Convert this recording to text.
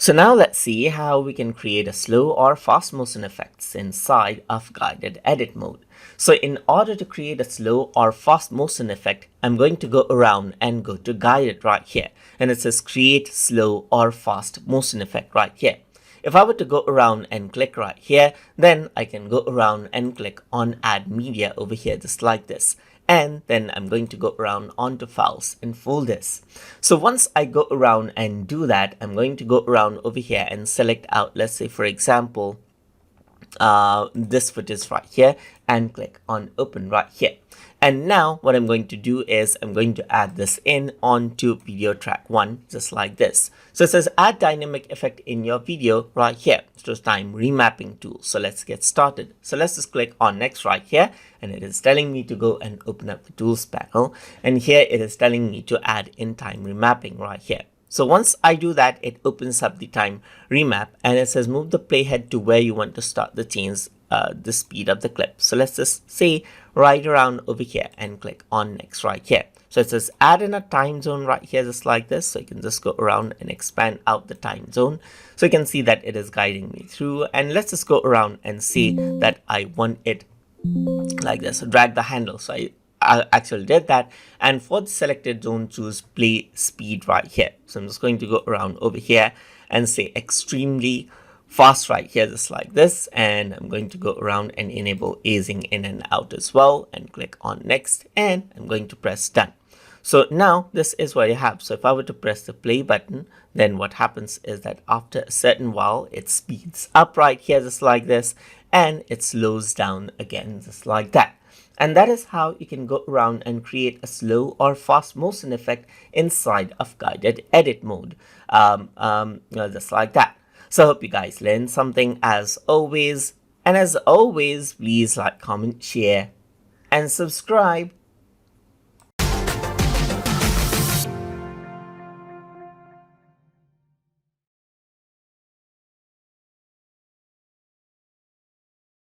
So now let's see how we can create a slow or fast motion effects inside of guided edit mode. So in order to create a slow or fast motion effect, I'm going to go around and go to guided right here. And it says create slow or fast motion effect right here. If I were to go around and click right here, then I can go around and click on add media over here just like this. And then I'm going to go around onto files and folders. So once I go around and do that, I'm going to go around over here and select out, let's say for example, this footage right here and click on open right here. And now what I'm going to do is I'm going to add this in onto video track 1 just like this. So it says add dynamic effect in your video right here. So it's time remapping tool. So let's get started. So let's just click on next right here, and it is telling me to go and open up the tools panel, and here it is telling me to add in time remapping right here. So once I do that, it opens up the time remap and it says move the playhead to where you want to start the change the speed of the clip. So let's just say right around over here and click on next right here. So it says add in a time zone right here just like this. So you can just go around and expand out the time zone. So you can see that it is guiding me through, and let's just go around and see that I want it like this. So drag the handle. So I actually did that, and for the selected zone choose play speed right here. So I'm just going to go around over here and say extremely fast right here just like this, and I'm going to go around and enable easing in and out as well and click on next, and I'm going to press done. So now this is what you have. So if I were to press the play button, then what happens is that after a certain while it speeds up right here just like this, and it slows down again just like that. And that is how you can go around and create a slow or fast motion effect inside of guided edit mode, just like that. So I hope you guys learned something as always. And as always, please like, comment, share, and subscribe.